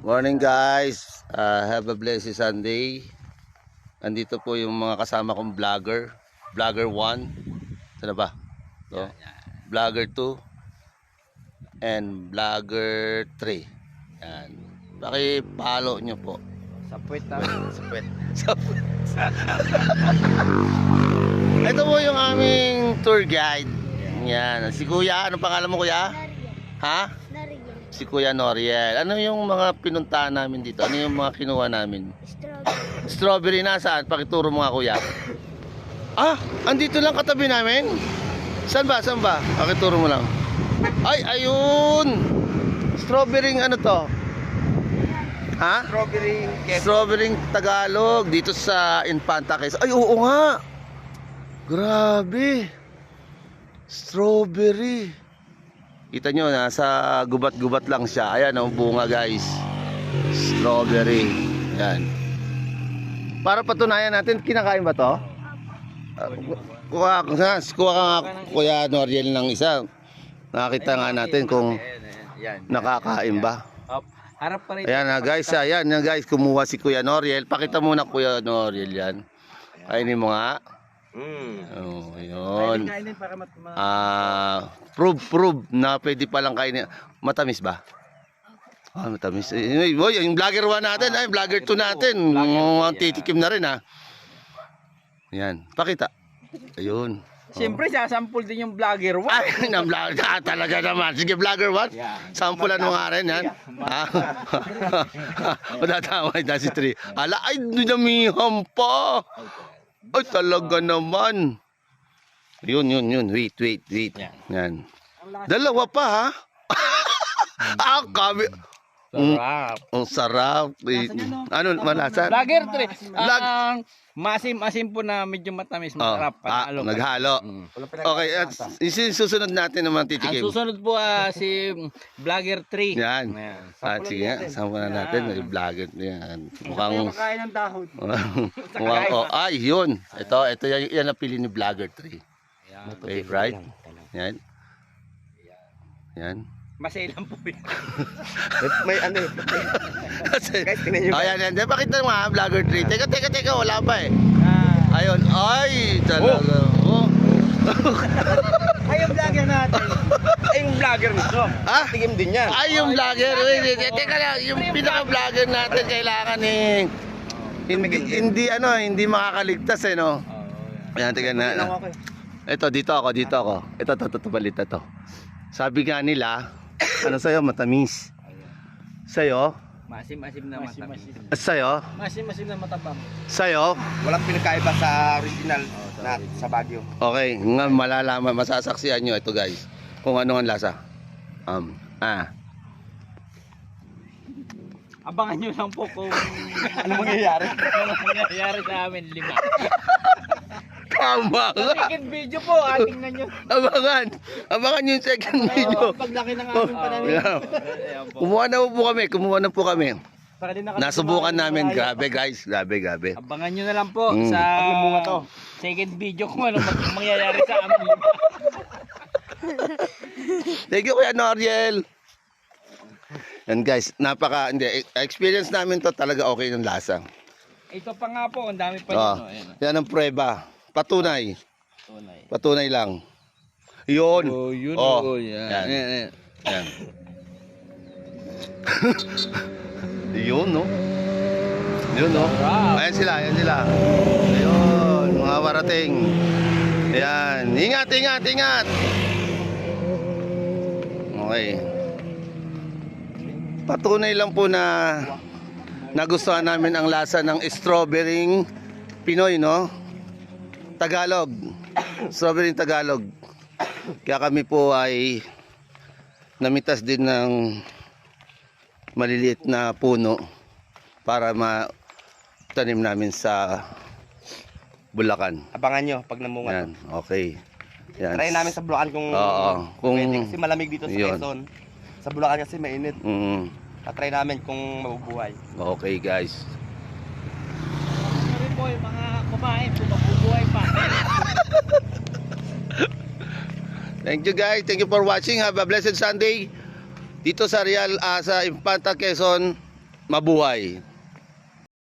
Morning guys, have a blessed Sunday. Andito po yung mga kasama kong vlogger. Vlogger 1. Saan na ba? So, vlogger 2 and vlogger 3. Yan. Paki-follow nyo po. Sa puwet ha. Sa puwet. Ito po yung aming tour guide. Yan. Si Kuya, ano pangalan mo Kuya? Ha? Si Kuya Noriel. Ano yung mga pinuntahan namin dito? Ano yung mga kinuha namin? Strawberry nasaan? Pakituro mo nga Kuya. Ah, andito lang katabi namin. Saan ba? Saan ba? Pakituro mo lang. Ay, ayun. Strawberry ano to? Ha? Strawberry cake. Strawberry Tagalog dito sa Infanta Quezon. Ay, oo nga. Grabe. Strawberry. Kita nyo, nasa gubat-gubat lang siya. Ayan, ang bunga guys. Strawberry. Yan. Para patunayan natin, kinakain ba to? Kuha ka nga, Kuya Noriel ng isa. Nakita nga natin kung nakakain ba. Harap pa rin. Ayan na guys, ayan na guys, kumuha si Kuya Noriel. Pakita muna Kuya Noriel yan. Kainin mo nga. Oh, yun. Prove na pwede palang kainin. Matamis ba? Ah, matamis. Boy, yung vlogger 1 natin, ay vlogger 2 natin. Ang titikim na rin ha. Yan, pakita. Ayun. Siyempre, sasampul din yung vlogger 1. Ay, na vlogger talaga naman. Sige, vlogger 1. Sampulan mo nga rin yan. Matatawag na si 3. Ala, ay, dinamihan pa. Ay, talaga naman. Yun. Wait. Yan. Dalawa pa, ha? Ah, kami. Sarap. Ang sarap. Ano, malasa? Vlogger 3. Masim-asim po na medyo matamis. Masarap. Naghalo. Okay, at susunod natin naman Ang titikim. susunod po si vlogger 3. Yan. At sige nga, sama na natin. Vlogger. Yan. Mukhang... Makain ng dahon. Mukhang, oh, ay, yun. Ito yan ang pili ni vlogger 3. Okay, right? Yan. Yan. Masailan po yan. May ano eh. Guys, tingnan nyo. Ayan, yan. Pakita mo ha, vlogger 3. Teka, wala pa eh. Ayun, ay, talaga. Oh. Ay, yung vlogger natin. Ay, yung vlogger nito. Ah? Tigim din yan. Ay, yung vlogger. Teka lang, yung pinaka-vlogger natin kailangan eh. Hindi makakaligtas eh, no? Ayan, teka na. Ito, dito ako. Ito, balit na to. Sabi nga nila, ano sa'yo, matamis. Sa'yo? Masim-asim na matamis. Sa'yo? Masim-asim na matabang. Sa'yo? Walang pinakaiba sa original na sa Baguio. Okay, nga malalaman, masasaksihan nyo ito guys. Kung ano ang lasa. Abangan nyo lang po kung Ano mangyayari? ano mangyayari sa amin 5. Tama nga. Second video po, tingnan nyo. Abangan yung second video. Paglaki ng aming pananim. Yeah. Kumuha na po kami. Para din Nasubukan namin, grabe guys. Grabe. Abangan nyo na lang po sa second video kung ano mangyayari sa amin 5. Thank you Kuya Noriel. And guys, experience namin to talaga okay ng lasa. Ito pa nga po, ang dami pa Oh, yun. yan ang prueba. Patunay lang. Yun. Yun. Yan. Yan. Yun, no? Ayan sila. Ayun, mga warating. Ayan. Ingat. Okay. Patunay lang po na nagustuhan namin ang lasa ng strawberry Pinoy, no? Tagalog. Strawberry Tagalog. Kaya kami po ay namitas din ng maliliit na puno para matanim namin sa Bulacan. Abangan nyo pag namunga. Yan, okay. Yan. Try namin sa Bulacan kung pwede. Kasi malamig dito sa Quezon. Sa Bulacan kasi mainit. Try namin kung mabubuhay. Okay guys. Sorry po, yung mga kumain, kung mabubuhay pa. Thank you guys. Thank you for watching. Have a blessed Sunday. Dito sa Infanta Quezon. mabuhay.